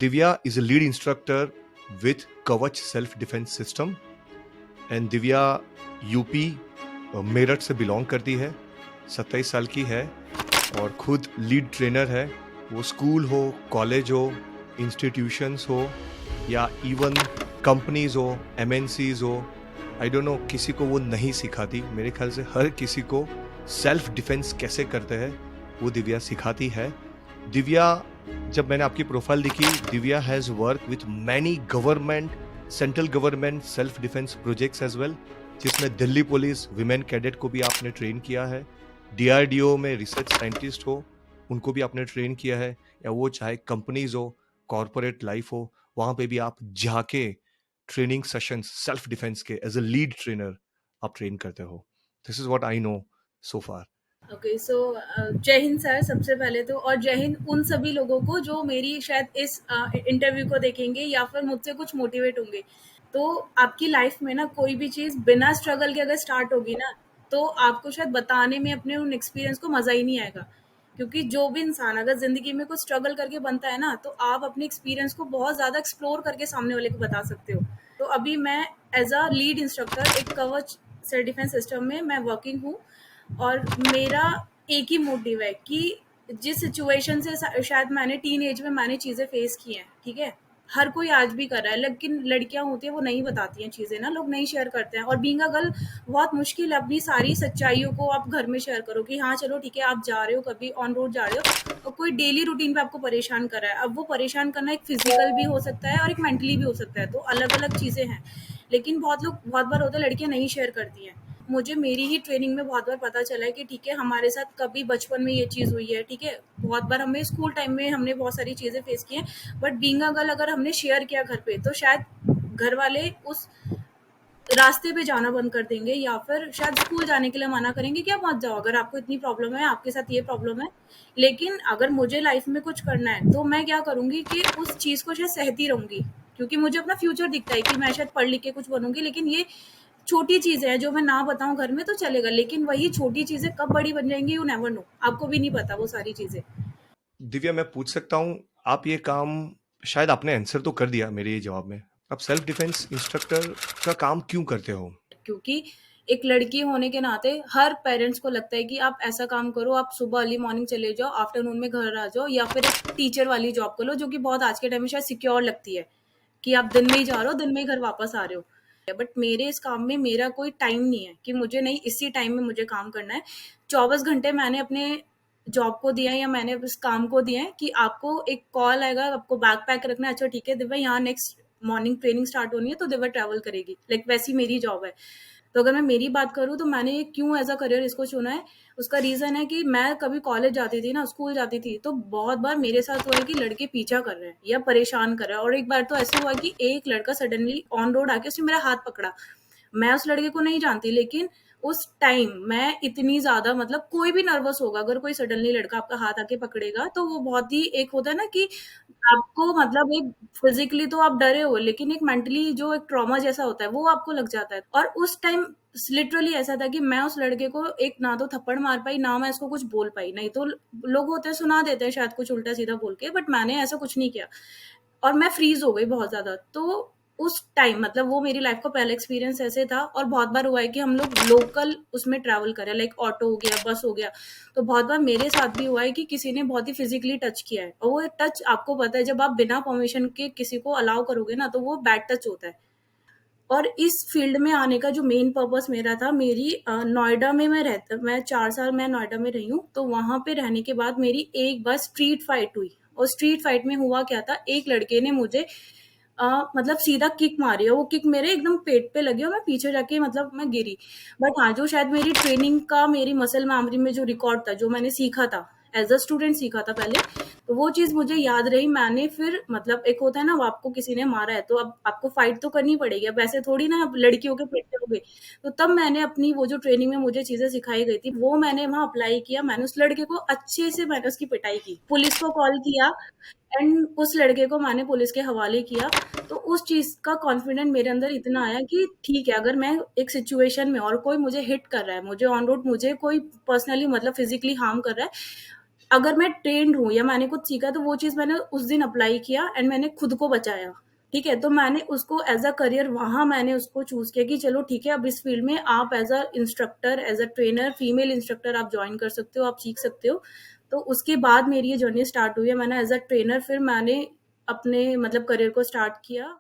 Divya is a lead instructor with Kavach Self Defense System and Divya UP Meerut से belong करती है, 27 साल की है और खुद लीड ट्रेनर है। वो स्कूल हो, कॉलेज हो, इंस्टीट्यूशंस हो या इवन कंपनीज हो, एमएनसीज हो, आई डोंट नो, किसी को वो नहीं सिखाती। मेरे ख्याल से हर किसी को सेल्फ डिफेंस कैसे करते हैं वो दिव्या सिखाती है। दिव्या, जब मैंने आपकी प्रोफाइल देखी, Divya has work with many government, central government self defence projects as well, जिसमें दिल्ली पुलिस विमेन कैडेट को भी आपने ट्रेन किया है, डीआरडीओ में रिसर्च साइंटिस्ट हो, उनको भी आपने ट्रेन किया है, या वो चाहे कंपनीज हो, कॉरपोरेट लाइफ हो, वहां पे भी आप जाके ट्रेनिंग सेशंस सेल्फ डिफेंस के एज अ लीड ट्रेनर आप ट्रेन करते हो। This is what I know so far. Okay so जय हिंद सर, सबसे पहले तो, और जय हिंद उन सभी लोगों को जो मेरी शायद इस इंटरव्यू को देखेंगे या फिर मुझसे कुछ मोटिवेट होंगे। तो आपकी लाइफ में ना कोई भी चीज़ बिना स्ट्रगल के अगर स्टार्ट होगी ना, तो आपको शायद बताने में अपने उन एक्सपीरियंस को मज़ा ही नहीं आएगा। क्योंकि जो भी इंसान अगर ज़िंदगी में कुछ स्ट्रगल करके बनता है ना, तो आप अपने एक्सपीरियंस को बहुत ज़्यादा एक्सप्लोर करके सामने वाले को बता सकते हो। तो अभी मैं एज अ लीड इंस्ट्रक्टर एक कवच सेल्फ डिफेंस सिस्टम में मैं वर्किंग हूँ। और मेरा एक ही मोटिव है कि जिस सिचुएशन से शायद मैंने टीन एज में मैंने चीज़ें फेस की हैं, ठीक है, हर कोई आज भी कर रहा है, लेकिन लड़कियां होती हैं वो नहीं बताती हैं चीज़ें ना, लोग नहीं शेयर करते हैं। और बीइंग अ गर्ल बहुत मुश्किल है अपनी सारी सच्चाइयों को आप घर में शेयर करो कि हाँ चलो ठीक है, आप जा रहे हो, कभी ऑन रोड जा रहे हो और कोई डेली रूटीन पे आपको परेशान कर रहा है। अब वो परेशान करना एक फिजिकल भी हो सकता है और एक मेंटली भी हो सकता है, तो अलग अलग चीज़ें हैं। लेकिन बहुत बार होता है लड़कियां नहीं शेयर करती हैं। मुझे मेरी ही ट्रेनिंग में बहुत बार पता चला है कि ठीक है, हमारे साथ कभी बचपन में ये चीज़ हुई है, ठीक है, बहुत बार हमें स्कूल टाइम में हमने बहुत सारी चीज़ें फेस की हैं, बट बीइंग अ गर्ल अगर हमने शेयर किया घर पे, तो शायद घर वाले उस रास्ते पे जाना बंद कर देंगे या फिर शायद स्कूल जाने के लिए मना करेंगे कि आप मत जाओ, अगर आपको इतनी प्रॉब्लम है, आपके साथ ये प्रॉब्लम है। लेकिन अगर मुझे लाइफ में कुछ करना है तो मैं क्या करूँगी कि उस चीज़ को शायद सहती रहूँगी, क्योंकि मुझे अपना फ्यूचर दिखता है कि मैं शायद पढ़ लिख के कुछ बनूँगी। लेकिन ये छोटी चीज़ें हैं जो मैं ना बताऊँ घर में तो चलेगा, लेकिन वही छोटी चीज़ें कब बड़ी बन जाएँगी यू नेवर नो, आपको भी नहीं पता वो सारी चीज़ें। दिव्या, मैं पूछ सकता हूँ, आप ये काम, शायद आपने आंसर तो कर दिया मेरे ये जवाब में, आप सेल्फ डिफेंस इंस्ट्रक्टर का काम क्यों करते हो? क्योंकि एक लड़की होने के नाते हर पेरेंट्स को लगता है कि आप ऐसा काम करो, आप सुबह अर्ली मॉर्निंग चले जाओ, आफ्टरनून में घर आ जाओ, या फिर एक टीचर वाली जॉब कर लो, जो कि बहुत आज के टाइम में शायद सिक्योर लगती है कि आप दिन में ही जा रहे हो, दिन में ही घर वापस आ रहे हो। बट मेरे इस काम में मेरा कोई टाइम नहीं है कि मुझे नहीं इसी टाइम में मुझे काम करना है। 24 घंटे मैंने अपने जॉब को दिया है या मैंने उस काम को दिया है कि आपको एक कॉल आएगा, आपको बैग पैक रखना है, अच्छा ठीक है दिव्या यहाँ नेक्स्ट मॉर्निंग ट्रेनिंग स्टार्ट होनी है तो दिव्या ट्रैवल करेगी, लाइक वैसी मेरी जॉब है। तो अगर मैं मेरी बात करूँ तो मैंने क्यों एज अ करियर इसको चुना है, उसका रीज़न है कि मैं कभी कॉलेज जाती थी ना, स्कूल जाती थी, तो बहुत बार मेरे साथ हुआ है कि लड़के पीछा कर रहे हैं या परेशान कर रहे हैं। और एक बार तो ऐसा हुआ कि एक लड़का सडनली ऑन रोड आके उसने मेरा हाथ पकड़ा। मैं उस लड़के को नहीं जानती, लेकिन उस टाइम मैं इतनी ज़्यादा, मतलब कोई भी नर्वस होगा अगर कोई सडनली लड़का आपका हाथ आके पकड़ेगा, तो वो बहुत ही एक होता है ना कि आपको, मतलब एक फिज़िकली तो आप डरे हो, लेकिन एक मेंटली जो एक ट्रॉमा जैसा होता है, वो आपको लग जाता है। और उस टाइम लिटरली ऐसा था कि मैं उस लड़के को एक ना तो थप्पड़ मार पाई, ना मैं उसको कुछ बोल पाई। नहीं तो लोग होते हैं सुना देते हैं शायद कुछ उल्टा-सीधा बोल के, बट मैंने ऐसा कुछ नहीं किया और मैं फ्रीज़ हो गई बहुत ज़्यादा। तो उस टाइम, मतलब वो मेरी लाइफ़ का पहला एक्सपीरियंस ऐसे था। और बहुत बार हुआ है कि हम लोग लोकल उसमें ट्रैवल करें, लाइक ऑटो हो गया, बस हो गया। तो बहुत बार मेरे साथ भी हुआ है कि किसी ने बहुत ही फिज़िकली टच किया है, और वो टच आपको पता है जब आप बिना परमिशन के किसी को अलाउ करोगे ना, तो वो बैड टच होता है। और इस फील्ड में आने का जो मेन पर्पस मेरा था, मेरी नोएडा में मैं 4 साल मैं नोएडा में रही हूँ, तो वहाँ पे रहने के बाद मेरी एक बार स्ट्रीट फाइट हुई। और स्ट्रीट फाइट में हुआ क्या था, एक लड़के ने मुझे मतलब सीधा किक मारी, और वो किक मेरे एकदम पेट पे लगी और मैं पीछे जाके, मतलब मैं गिरी। बट हाँ, जो शायद मेरी ट्रेनिंग का, मेरी मसल मेमोरी में जो रिकॉर्ड था, जो मैंने सीखा था, एज़ अ स्टूडेंट सीखा था पहले, तो वो चीज़ मुझे याद रही। मैंने फिर, मतलब एक होता है ना, अब आपको किसी ने मारा है तो अब आपको फाइट तो करनी पड़ेगी, अब ऐसे थोड़ी ना आप लड़की होके पिट जाओगे। तो तब मैंने अपनी वो जो ट्रेनिंग में मुझे चीज़ें सिखाई गई थी, वो मैंने वहाँ अप्लाई किया। मैंने उस लड़के को अच्छे से, मैंने उसकी पिटाई की, पुलिस को कॉल किया, एंड उस लड़के को मैंने पुलिस के हवाले किया। तो उस चीज़ का कॉन्फिडेंट मेरे अंदर इतना आया कि ठीक है, अगर मैं एक सिचुएशन में और कोई मुझे हिट कर रहा है, मुझे ऑन रोड मुझे कोई पर्सनली, मतलब फिज़िकली हार्म कर रहा है, अगर मैं ट्रेन्ड हूँ या मैंने कुछ सीखा तो वो चीज़ मैंने उस दिन अप्लाई किया एंड मैंने खुद को बचाया, ठीक है? तो मैंने उसको एज़ अ करियर वहाँ मैंने उसको चूज़ किया कि चलो ठीक है, अब इस फील्ड में आप as a instructor, as a trainer, female instructor आप जॉइन कर सकते हो, आप सीख सकते हो। तो उसके बाद मेरी ये जर्नी स्टार्ट हुई है। मैंने एज़ अ ट्रेनर फिर मैंने अपने मतलब करियर को स्टार्ट किया।